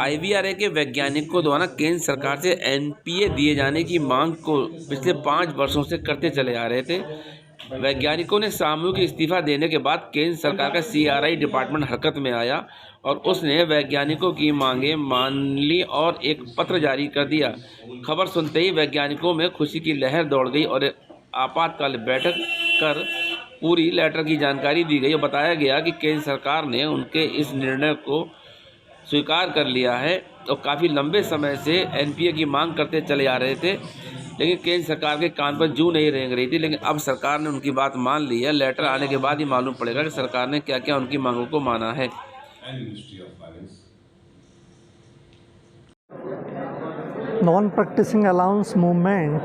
आईवीआरए के वैज्ञानिकों द्वारा केंद्र सरकार से एनपीए दिए जाने की मांग को पिछले 5 वर्षों से करते चले आ रहे थे। वैज्ञानिकों ने सामूहिक इस्तीफा देने के बाद केंद्र सरकार का सीआरआई डिपार्टमेंट हरकत में आया और उसने वैज्ञानिकों की मांगें मान ली और एक पत्र जारी कर दिया। खबर सुनते ही वैज्ञानिकों में खुशी की लहर दौड़ गई और आपातकाल बैठक कर पूरी लेटर की जानकारी दी गई और बताया गया कि केंद्र सरकार ने उनके इस निर्णय को स्वीकार कर लिया है और काफ़ी लंबे समय से एनपीए की मांग करते चले आ रहे थे, लेकिन केंद्र सरकार के कान पर जू नहीं रेंग रही थी। लेकिन अब सरकार ने उनकी बात मान ली है। लेटर आने के बाद ही मालूम पड़ेगा कि सरकार ने क्या क्या उनकी मांगों को माना है। नॉन प्रैक्टिसिंग अलाउंस मूवमेंट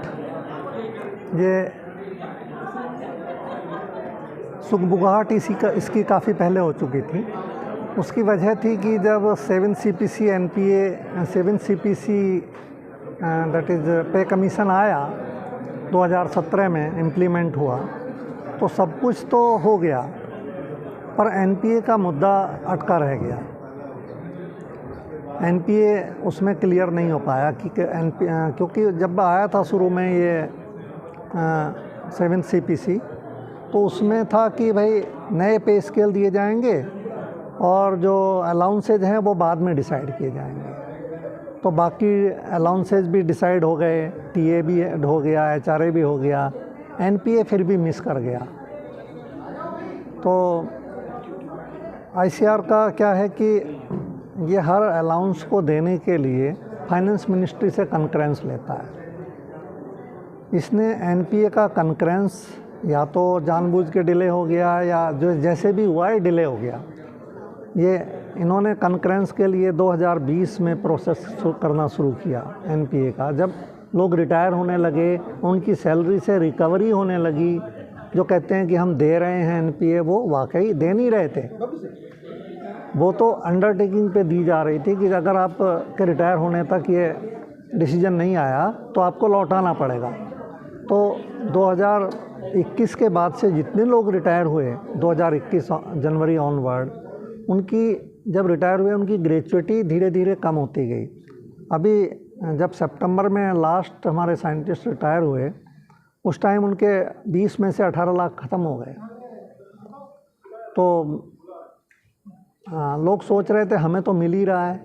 ये सुगबुगाहट इसकी काफ़ी पहले हो चुकी थी। उसकी वजह थी कि जब 7 CPC NPA 7 CPC that is पे कमीशन आया 2017 में इम्प्लीमेंट हुआ तो सब कुछ तो हो गया, पर NPA का मुद्दा अटका रह गया। NPA उसमें क्लियर नहीं हो पाया कि क्योंकि जब आया था शुरू में ये 7 CPC तो उसमें था कि भाई नए पे स्केल दिए जाएंगे और जो अलाउंसेज हैं वो बाद में डिसाइड किए जाएंगे। तो बाकी अलाउंसेज भी डिसाइड हो गए, टीए भी हो गया, HRA भी हो गया, NPA फिर भी मिस कर गया। तो ICR का क्या है कि ये हर अलाउंस को देने के लिए फाइनेंस मिनिस्ट्री से कंकरेंस लेता है। इसने NPA का कंकरेंस या तो जानबूझ के डिले हो गया या जो जैसे भी हुआ है डिले हो गया। ये इन्होंने कंकरेंस के लिए 2020 में प्रोसेस करना शुरू किया NPA का। जब लोग रिटायर होने लगे, उनकी सैलरी से रिकवरी होने लगी, जो कहते हैं कि हम दे रहे हैं NPA, वो वाकई दे नहीं रहे थे। वो तो अंडरटेकिंग पे दी जा रही थी कि अगर आप के रिटायर होने तक ये डिसीजन नहीं आया तो आपको लौटाना पड़ेगा। तो 2021 के बाद से जितने लोग रिटायर हुए 2021 जनवरी ऑनवर्ड, उनकी जब रिटायर हुए उनकी ग्रेचुइटी धीरे धीरे कम होती गई। अभी जब सितंबर में लास्ट हमारे साइंटिस्ट रिटायर हुए उस टाइम उनके 20 में से 18 लाख ख़त्म हो गए। तो लोग सोच रहे थे हमें तो मिल ही रहा है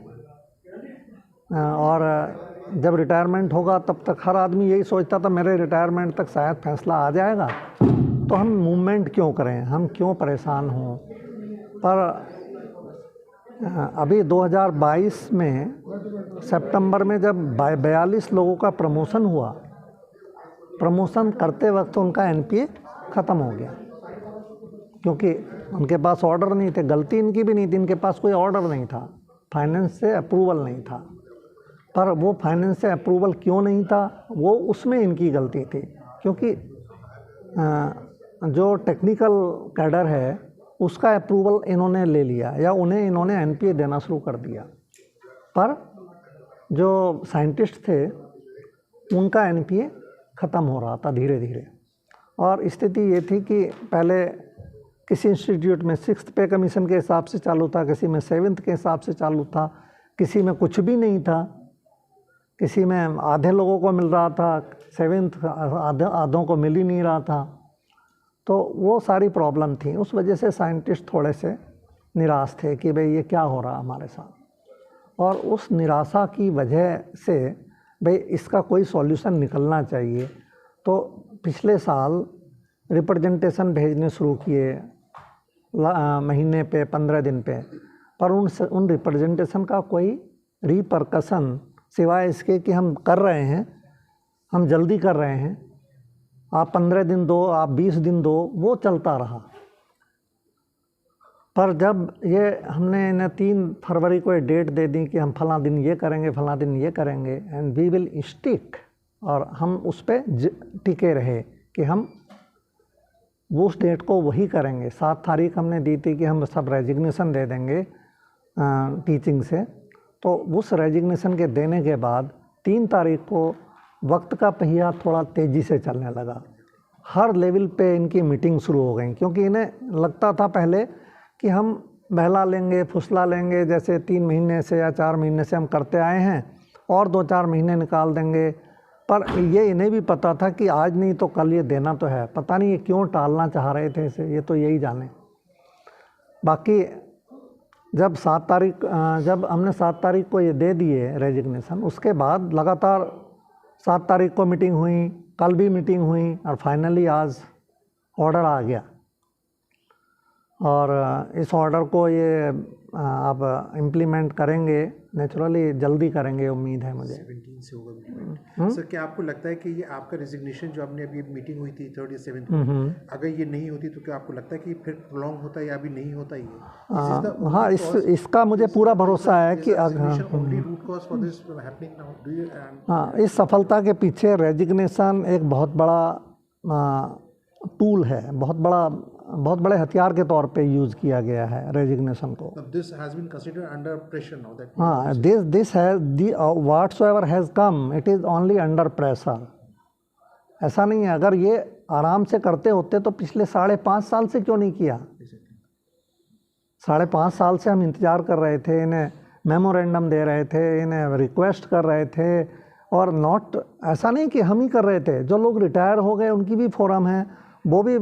और जब रिटायरमेंट होगा तब तक हर आदमी यही सोचता था मेरे रिटायरमेंट तक शायद फैसला आ जाएगा, तो हम मूवमेंट क्यों करें, हम क्यों परेशान हों। पर अभी 2022 में सितंबर में जब 42 लोगों का प्रमोशन हुआ, प्रमोशन करते वक्त उनका NPA ख़त्म हो गया क्योंकि उनके पास ऑर्डर नहीं थे। गलती इनकी भी नहीं थी, इनके पास कोई ऑर्डर नहीं था, फाइनेंस से अप्रूवल नहीं था। पर वो फाइनेंस से अप्रूवल क्यों नहीं था, वो उसमें इनकी गलती थी क्योंकि जो टेक्निकल कैडर है उसका अप्रूवल इन्होंने ले लिया या उन्हें इन्होंने NPA देना शुरू कर दिया, पर जो साइंटिस्ट थे उनका NPA ख़त्म हो रहा था धीरे धीरे। और स्थिति ये थी कि पहले किसी इंस्टीट्यूट में 6th पे कमीशन के हिसाब से चालू था, किसी में 7th के हिसाब से चालू था, किसी में कुछ भी नहीं था, किसी में आधे लोगों को मिल रहा था, 7th आधों को मिल ही नहीं रहा था। तो वो सारी प्रॉब्लम थी। उस वजह से साइंटिस्ट थोड़े से निराश थे कि भाई ये क्या हो रहा हमारे साथ। और उस निराशा की वजह से भाई इसका कोई सॉल्यूशन निकलना चाहिए। तो पिछले साल रिप्रेजेंटेशन भेजने शुरू किए महीने पे 15 दिन पे, पर उन रिप्रेजेंटेशन का कोई रिपरकशन सिवाय इसके कि हम कर रहे हैं, हम जल्दी कर रहे हैं, आप 15 दिन दो, आप 20 दिन दो, वो चलता रहा। पर जब ये हमने इन्हें 3 फरवरी को ये डेट दे दी कि हम फलां दिन ये करेंगे, फलां दिन ये करेंगे, एंड वी विल स्टिक, और हम उस पर टिके रहे कि हम वो उस डेट को वही करेंगे। 7 तारीख हमने दी थी कि हम सब रेजिग्नेशन दे देंगे टीचिंग से। तो उस रेजिग्नेशन के देने के बाद 3 तारीख को वक्त का पहिया थोड़ा तेज़ी से चलने लगा। हर लेवल पे इनकी मीटिंग शुरू हो गई क्योंकि इन्हें लगता था पहले कि हम बहला लेंगे, फुसला लेंगे, जैसे 3 महीने से या 4 महीने से हम करते आए हैं, और 2-4 महीने निकाल देंगे। पर ये इन्हें भी पता था कि आज नहीं तो कल ये देना तो है। पता नहीं ये क्यों टालना चाह रहे थे इसे, ये तो यही जाने। बाकी जब जब हमने 7 तारीख को ये दे दिए रेजिग्नेशन, उसके बाद लगातार 7 तारीख को मीटिंग हुई, कल भी मीटिंग हुई, और फाइनली आज ऑर्डर आ गया। और इस ऑर्डर को ये अब इम्प्लीमेंट करेंगे, नेचुरली जल्दी करेंगे, उम्मीद है मुझे। 17 से होगा इम्प्लीमेंट। सर, क्या आपको लगता है कि ये आपका रिजिग्नेशन जो आपने अभी मीटिंग हुई थी 3rd या 7th को, अगर ये नहीं होती तो क्या आपको लगता है कि फिर प्रोलॉन्ग होता या अभी नहीं होता ये? हाँ, इसका मुझे पूरा भरोसा है कि हाँ, इस सफलता के पीछे रेजिग्नेशन एक बहुत बड़ा टूल है, बहुत बड़े हथियार के तौर पे यूज़ किया गया है रेजिग्नेशन को। This has been considered under pressure now that हाँ, this has the whatsoever has come, it is only under pressure। ऐसा नहीं है, अगर ये आराम से करते होते तो पिछले 5.5 साल से क्यों नहीं किया? 5.5 साल से हम इंतज़ार कर रहे थे, इन्हें मेमोरेंडम दे रहे थे, इन्हें रिक्वेस्ट कर रहे थे, और नॉट ऐसा नहीं कि हम ही कर रहे थे, जो लोग रिटायर हो गए उनकी भी फोरम है, वो भी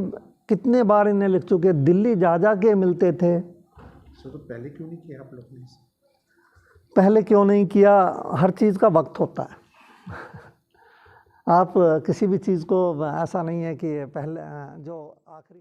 कितने बार इन्हें लिख चुके, दिल्ली जा के मिलते थे। तो पहले क्यों नहीं किया आप लोगों ने? पहले क्यों नहीं किया? हर चीज़ का वक्त होता है। आप किसी भी चीज़ को ऐसा नहीं है कि पहले जो आखिरी